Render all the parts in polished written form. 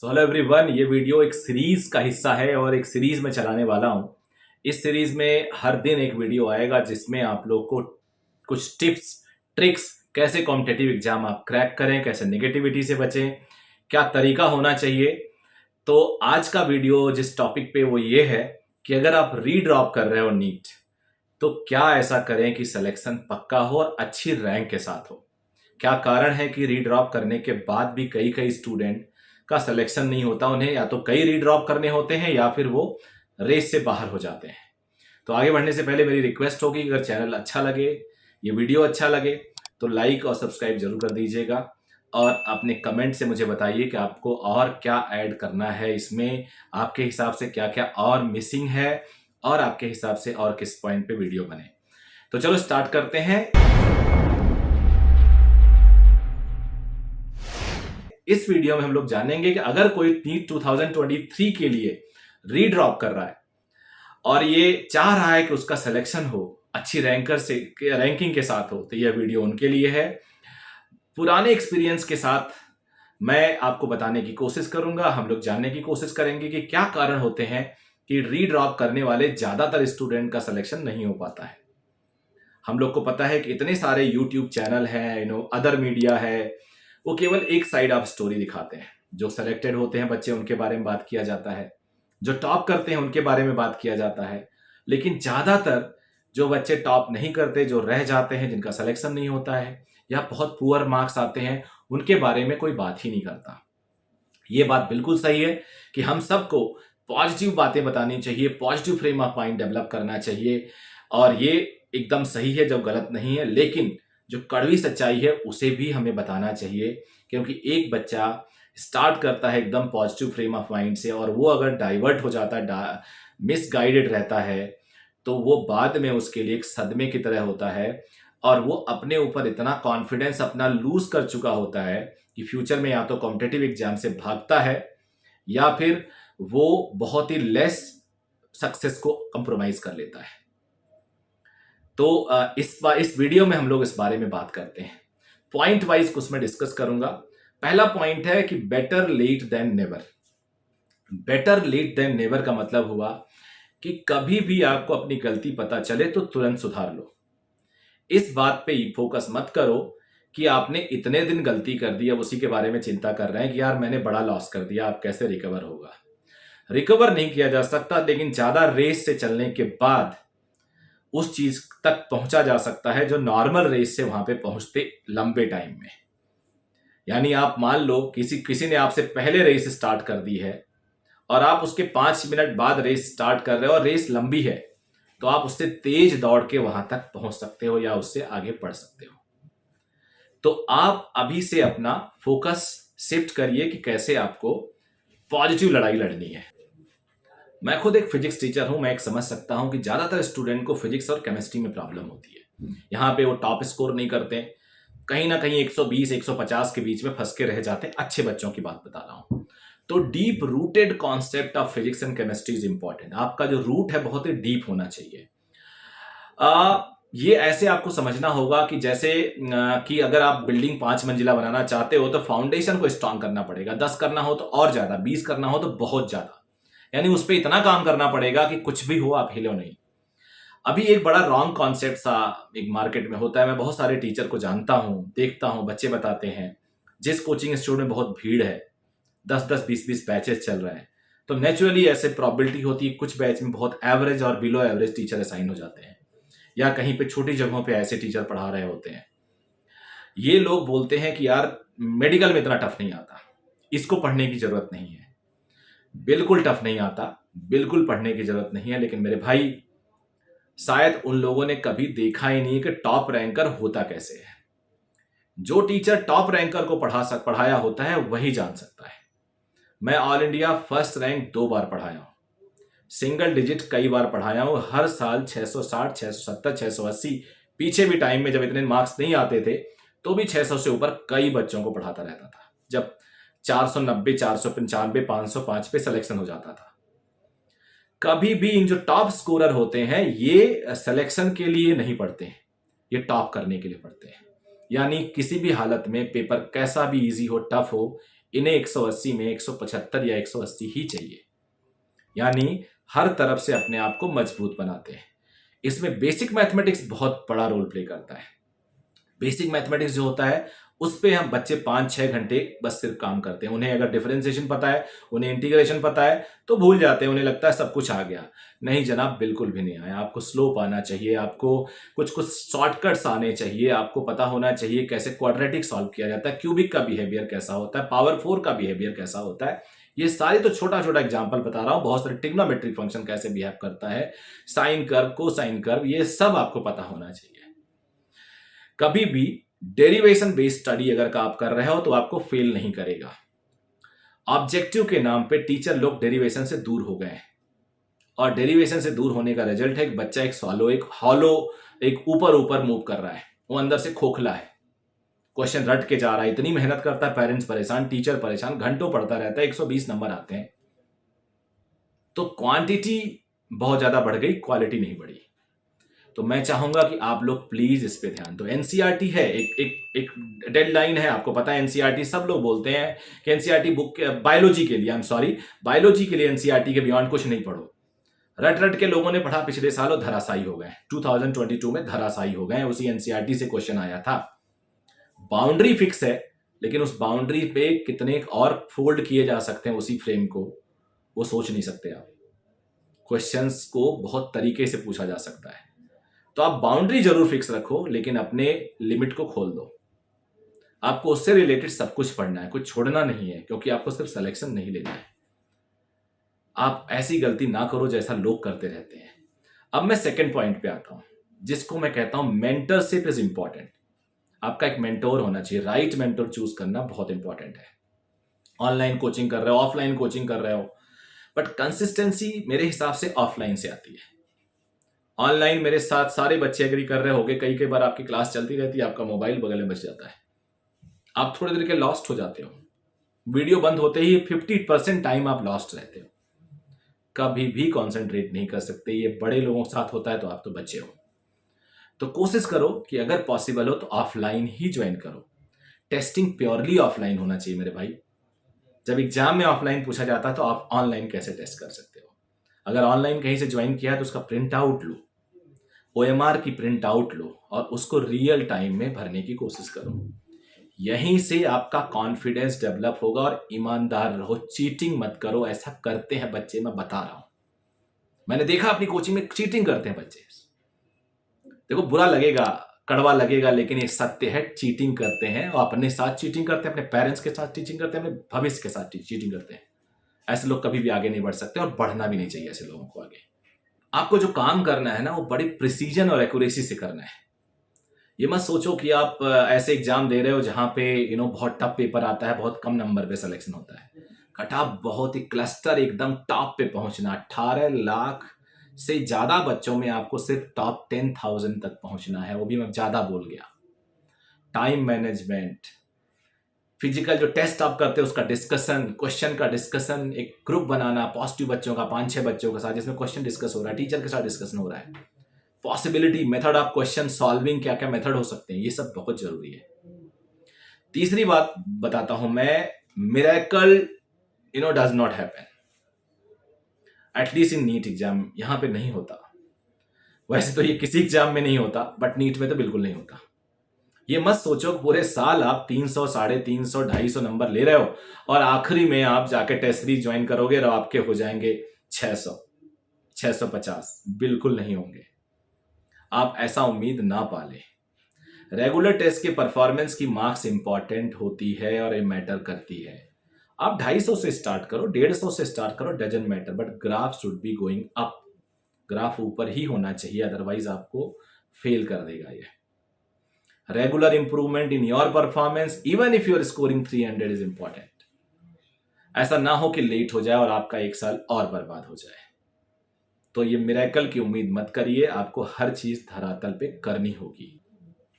So hello everyone, ये video एक series का हिस्सा है और एक सीरीज में चलाने वाला हूँ। इस सीरीज में हर दिन एक वीडियो आएगा जिसमें आप लोग को कुछ टिप्स ट्रिक्स, कैसे कॉम्पिटिटिव एग्जाम आप क्रैक करें, कैसे नेगेटिविटी से बचें, क्या तरीका होना चाहिए। तो आज का वीडियो जिस टॉपिक पे वो ये है कि अगर आप रीड्रॉप कर रहे हो नीट, तो क्या ऐसा करें कि सिलेक्शन पक्का हो और अच्छी रैंक के साथ हो। क्या कारण है कि रीड्रॉप करने के बाद भी कई कई स्टूडेंट का सिलेक्शन नहीं होता, उन्हें या तो कई रीड्रॉप करने होते हैं या फिर वो रेस से बाहर हो जाते हैं। तो आगे बढ़ने से पहले मेरी रिक्वेस्ट होगी, अगर चैनल अच्छा लगे, ये वीडियो अच्छा लगे, तो लाइक और सब्सक्राइब जरूर कर दीजिएगा और अपने कमेंट से मुझे बताइए कि आपको और क्या ऐड करना है इसमें, आपके हिसाब से क्या क्या और मिसिंग है और आपके हिसाब से और किस पॉइंट पे वीडियो बने। तो चलो स्टार्ट करते हैं। इस वीडियो में हम लोग जानेंगे कि अगर कोई नीट 2023 के लिए रीड्रॉप कर रहा है और ये चाह रहा है कि उसका सिलेक्शन हो, अच्छी रैंकिंग के साथ हो, तो यह वीडियो उनके लिए है। पुराने एक्सपीरियंस के साथ मैं आपको बताने की कोशिश करूंगा, हम लोग जानने की कोशिश करेंगे कि क्या कारण होते हैं कि रीड्रॉप करने वाले ज्यादातर स्टूडेंट का सिलेक्शन नहीं हो पाता है। हम लोग को पता है कि इतने सारे यूट्यूब चैनल हैं, अदर मीडिया है, वो केवल एक साइड ऑफ स्टोरी दिखाते हैं। जो सेलेक्टेड होते हैं बच्चे, उनके बारे में बात किया जाता है, जो टॉप करते हैं उनके बारे में बात किया जाता है, लेकिन ज्यादातर जो बच्चे टॉप नहीं करते, जो रह जाते हैं, जिनका सिलेक्शन नहीं होता है या बहुत पुअर मार्क्स आते हैं, उनके बारे में कोई बात ही नहीं करता। ये बात बिल्कुल सही है कि हम सबको पॉजिटिव बातें बतानी चाहिए, positive frame of mind develop करना चाहिए, और ये एकदम सही है, जब गलत नहीं है। लेकिन जो कड़वी सच्चाई है उसे भी हमें बताना चाहिए, क्योंकि एक बच्चा स्टार्ट करता है एकदम पॉजिटिव फ्रेम ऑफ माइंड से, और वो अगर डाइवर्ट हो जाता है, मिसगाइडेड रहता है, तो वो बाद में उसके लिए एक सदमे की तरह होता है, और वो अपने ऊपर इतना कॉन्फिडेंस अपना लूज कर चुका होता है कि फ्यूचर में या तो कॉम्पिटिटिव एग्जाम से भागता है या फिर वो बहुत ही लेस सक्सेस को कंप्रोमाइज कर लेता है। तो इस वीडियो में हम लोग इस बारे में बात करते हैं, पॉइंट वाइज कुछ मैं डिस्कस करूंगा। पहला पॉइंट है कि better late than never. Better late than never का मतलब हुआ कि कभी भी आपको अपनी गलती पता चले तो तुरंत सुधार लो। इस बात पे फोकस मत करो कि आपने इतने दिन गलती कर दी, अब उसी के बारे में चिंता कर रहे हैं कि यार मैंने बड़ा लॉस कर दिया, अब कैसे रिकवर होगा। रिकवर नहीं किया जा सकता, लेकिन ज्यादा रेस से चलने के बाद उस चीज तक पहुंचा जा सकता है जो नॉर्मल रेस से वहां पे पहुंचते लंबे टाइम में। यानी आप मान लो किसी ने आपसे पहले रेस स्टार्ट कर दी है और आप उसके 5 मिनट बाद रेस स्टार्ट कर रहे हो और रेस लंबी है, तो आप उससे तेज दौड़ के वहां तक पहुंच सकते हो या उससे आगे बढ़ सकते हो। तो आप अभी से अपना फोकस शिफ्ट करिए कि कैसे आपको पॉजिटिव लड़ाई लड़नी है। मैं खुद एक फिजिक्स टीचर हूं, मैं एक समझ सकता हूं कि ज्यादातर स्टूडेंट को फिजिक्स और केमिस्ट्री में प्रॉब्लम होती है। यहाँ पे वो टॉप स्कोर नहीं करते, कहीं ना कहीं 120 150 के बीच में फंस के रह जाते हैं। अच्छे बच्चों की बात बता रहा हूं। तो deep rooted concept of physics and chemistry is important. आपका जो रूट है बहुत ही डीप होना चाहिए। ये ऐसे आपको समझना होगा कि जैसे कि अगर आप बिल्डिंग 5 मंजिला बनाना चाहते हो तो फाउंडेशन को स्ट्रांग करना पड़ेगा। 10 करना हो तो और ज्यादा, 20 करना हो तो बहुत ज्यादा, यानी उस पर इतना काम करना पड़ेगा कि कुछ भी हो आप हिलो नहीं। अभी एक बड़ा रॉन्ग कॉन्सेप्ट सा एक मार्केट में होता है। मैं बहुत सारे टीचर को जानता हूं, देखता हूं, बच्चे बताते हैं जिस कोचिंग इंस्टीट्यूट में बहुत भीड़ है, 10-10 20-20 बैचेस चल रहे हैं, तो नेचुरली ऐसे प्रॉबिलिटी होती है कुछ बैच में बहुत एवरेज और बिलो एवरेज टीचर असाइन हो जाते हैं, या कहीं पे छोटी जगहों पे ऐसे टीचर पढ़ा रहे होते हैं। ये लोग बोलते हैं कि यार मेडिकल में इतना टफ नहीं आता, इसको पढ़ने की जरूरत नहीं है। बिल्कुल टफ नहीं आता, बिल्कुल पढ़ने की जरूरत नहीं है। लेकिन मेरे भाई, शायद उन लोगों ने कभी देखा ही नहीं कि टॉप रैंकर होता कैसे है। जो टीचर टॉप रैंकर को पढ़ाया होता है वही जान सकता है। मैं ऑल इंडिया फर्स्ट रैंक 2 बार पढ़ाया हूं, सिंगल डिजिट कई बार पढ़ाया हूं, हर साल 660 670 680, पीछे भी टाइम में जब इतने मार्क्स नहीं आते थे तो भी 600 से ऊपर कई बच्चों को पढ़ाता रहता था, जब 490 495 505 पे सिलेक्शन हो जाता था। कभी भी इन जो टॉप स्कोरर होते हैं ये सिलेक्शन के लिए नहीं पढ़ते हैं, ये टॉप करने के लिए पढ़ते हैं। यानी किसी भी हालत में पेपर कैसा भी इजी हो, टफ हो, इन्हें 180 में 175 या 180 ही चाहिए, यानी हर तरफ से अपने आप को मजबूत बनाते हैं। इसमें बेसिक मैथमेटिक्स बहुत बड़ा रोल प्ले करता है। बेसिक मैथमेटिक्स जो होता है उस पे हम बच्चे 5-6 घंटे बस सिर्फ काम करते हैं। उन्हें अगर डिफरेंशिएशन पता है, उन्हें इंटीग्रेशन पता है तो भूल जाते हैं, उन्हें लगता है सब कुछ आ गया। नहीं जनाब, बिल्कुल भी नहीं आया। आपको स्लोप आना चाहिए, आपको कुछ कुछ शॉर्टकट्स आने चाहिए, आपको पता होना चाहिए कैसे क्वाड्रेटिक सॉल्व किया जाता है, क्यूबिक का बिहेवियर कैसा होता है, पावर 4 का बिहेवियर कैसा होता है। ये सारे तो छोटा छोटा एग्जाम्पल बता रहा हूं। बहुत सारे ट्रिग्नोमेट्रिक फंक्शन कैसे बिहेव करता है, साइन कर्व, कोसाइन कर्व, ये सब आपको पता होना चाहिए। कभी भी डेरिवेशन बेस्ड स्टडी अगर आप कर रहे हो तो आपको फेल नहीं करेगा। ऑब्जेक्टिव के नाम पे टीचर लोग डेरिवेशन से दूर हो गए हैं, और डेरिवेशन से दूर होने का रिजल्ट है एक बच्चा एक हॉलो, एक ऊपर ऊपर मूव कर रहा है, वो अंदर से खोखला है, क्वेश्चन रट के जा रहा है, इतनी मेहनत करता है, पेरेंट्स परेशान, टीचर परेशान, घंटों पढ़ता रहता है, 120 नंबर आते हैं। तो क्वांटिटी बहुत ज्यादा बढ़ गई, क्वालिटी नहीं बढ़ी। तो मैं चाहूंगा कि आप लोग प्लीज इस पे ध्यान दो। एनसीईआरटी है, एक डेडलाइन है, आपको पता है एनसीईआरटी, सब लोग बोलते हैं कि एनसीईआरटी बुक बायोलॉजी के लिए, आई एम सॉरी, बायोलॉजी के लिए एनसीईआरटी के बियॉन्ड कुछ नहीं पढ़ो। रट रट के लोगों ने पढ़ा, पिछले सालों धराशायी हो गए, 2022 में धराशायी हो गए। उसी एनसीईआरटी से क्वेश्चन आया था। बाउंड्री फिक्स है, लेकिन उस बाउंड्री पे कितने और फोल्ड किए जा सकते हैं उसी फ्रेम को, वो सोच नहीं सकते आप। क्वेश्चंस को बहुत तरीके से पूछा जा सकता है। तो आप बाउंड्री जरूर फिक्स रखो, लेकिन अपने लिमिट को खोल दो। आपको उससे रिलेटेड सब कुछ पढ़ना है, कुछ छोड़ना नहीं है, क्योंकि आपको सिर्फ सिलेक्शन नहीं लेना है। आप ऐसी गलती ना करो जैसा लोग करते रहते हैं। अब मैं सेकंड पॉइंट पे आता हूं, जिसको मैं कहता हूं मेंटरशिप इज इंपॉर्टेंट। आपका एक मेंटोर होना चाहिए, राइट मेंटोर चूज करना बहुत इंपॉर्टेंट है। ऑनलाइन कोचिंग कर रहे हो, ऑफलाइन कोचिंग कर रहे हो, बट कंसिस्टेंसी मेरे हिसाब से ऑफलाइन से आती है। ऑनलाइन मेरे साथ सारे बच्चे एग्री कर रहे होंगे, कई कई बार आपकी क्लास चलती रहती है, आपका मोबाइल बगल में बच जाता है, आप थोड़ी देर के लॉस्ट हो जाते हो, वीडियो बंद होते ही 50% टाइम आप लॉस्ट रहते हो, कभी भी कॉन्सेंट्रेट नहीं कर सकते। ये बड़े लोगों के साथ होता है, तो आप तो बच्चे हो। तो कोशिश करो कि अगर पॉसिबल हो तो ऑफलाइन ही ज्वाइन करो। टेस्टिंग प्योरली ऑफलाइन होना चाहिए मेरे भाई। जब एग्जाम में ऑफलाइन पूछा जाता है तो आप ऑनलाइन कैसे टेस्ट कर सकते हो? अगर ऑनलाइन कहीं से ज्वाइन किया है तो उसका प्रिंट आउट लो, ओएमआर की प्रिंट आउट लो, और उसको रियल टाइम में भरने की कोशिश करो। यहीं से आपका कॉन्फिडेंस डेवलप होगा। और ईमानदार रहो, चीटिंग मत करो। ऐसा करते हैं बच्चे, मैं बता रहा हूं, मैंने देखा अपनी कोचिंग में चीटिंग करते हैं बच्चे। देखो बुरा लगेगा, कड़वा लगेगा, लेकिन ये सत्य है। चीटिंग करते हैं, और अपने साथ चीटिंग करते हैं, अपने पेरेंट्स के साथ चीटिंग करते हैं, अपने भविष्य के साथ चीटिंग करते हैं। ऐसे लोग कभी भी आगे नहीं बढ़ सकते, और बढ़ना भी नहीं चाहिए ऐसे लोगों को आगे। आपको जो काम करना है ना, वो बड़ी प्रिसीजन और एक्यूरेसी से करना है। ये मत सोचो कि आप ऐसे एग्जाम दे रहे हो जहां पे बहुत टफ पेपर आता है, बहुत कम नंबर पे सिलेक्शन होता है। कट ऑफ बहुत ही क्लस्टर एकदम टॉप पे पहुंचना, 18 लाख से ज्यादा बच्चों में आपको सिर्फ टॉप 10,000 तक पहुंचना है, वो भी मैं ज्यादा बोल गया। टाइम मैनेजमेंट, फिजिकल जो टेस्ट आप करते हो उसका डिस्कशन, क्वेश्चन का डिस्कशन, एक ग्रुप बनाना पॉजिटिव बच्चों का, 5-6 बच्चों के साथ, जिसमें क्वेश्चन डिस्कस हो रहा है, टीचर के साथ डिस्कशन हो रहा है। Possibility, method of question solving, क्या क्या मेथड हो सकते हैं, ये सब बहुत जरूरी है। तीसरी बात बताता हूं मैं, miracle does not happen, at least in NEET exam यहां पे नहीं होता। वैसे तो ये किसी एग्जाम में नहीं होता, बट नीट में तो बिल्कुल नहीं होता। ये मत सोचो पूरे साल आप 300, 350, 250 नंबर ले रहे हो, और आखिरी में आप जाके टेस्ट सीरीज ज्वाइन करोगे और आपके हो जाएंगे 600, 650। बिल्कुल नहीं होंगे, आप ऐसा उम्मीद ना पाले। रेगुलर टेस्ट के परफॉर्मेंस की मार्क्स इंपॉर्टेंट होती है और ये मैटर करती है। आप 250 से स्टार्ट करो, 150 से स्टार्ट करो, doesn't matter, but graph should be going up. Graph ऊपर ही होना चाहिए, अदरवाइज आपको फेल कर देगा ये। Regular improvement in your performance even if you're scoring 300 is important. ऐसा ना हो कि लेट हो जाए और आपका एक साल और बर्बाद हो जाए। तो ये मिरेकल की उम्मीद मत करिए, आपको हर चीज धरातल पे करनी होगी।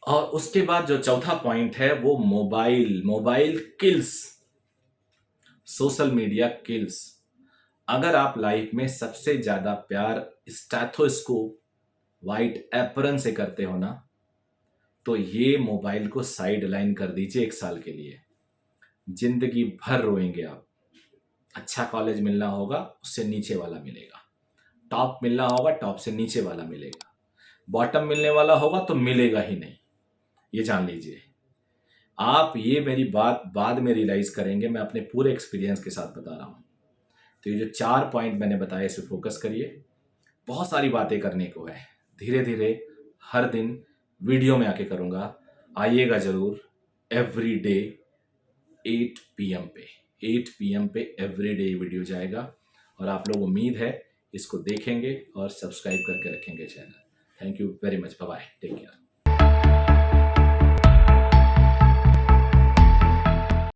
और उसके बाद जो चौथा पॉइंट है वो mobile kills, social media kills. अगर आप लाइफ में सबसे ज्यादा प्यार स्टेथोस्कोप, वाइट एप्रन से करते हो ना, तो ये मोबाइल को साइड लाइन कर दीजिए 1 साल के लिए। जिंदगी भर रोएंगे आप। अच्छा कॉलेज मिलना होगा, उससे नीचे वाला मिलेगा। टॉप मिलना होगा, टॉप से नीचे वाला मिलेगा। बॉटम मिलने वाला होगा तो मिलेगा ही नहीं, ये जान लीजिए आप। ये मेरी बात बाद में रियलाइज करेंगे, मैं अपने पूरे एक्सपीरियंस के साथ बता रहा हूँ। तो ये जो 4 पॉइंट मैंने बताए, इस पे फोकस करिए। बहुत सारी बातें करने को है, धीरे धीरे हर दिन वीडियो में आके करूँगा, आइएगा ज़रूर। एवरी डे 8 PM पे, 8 PM पे एवरी डे वीडियो जाएगा, और आप लोग उम्मीद है इसको देखेंगे और सब्सक्राइब करके रखेंगे channel. Thank you very much, bye bye, take care.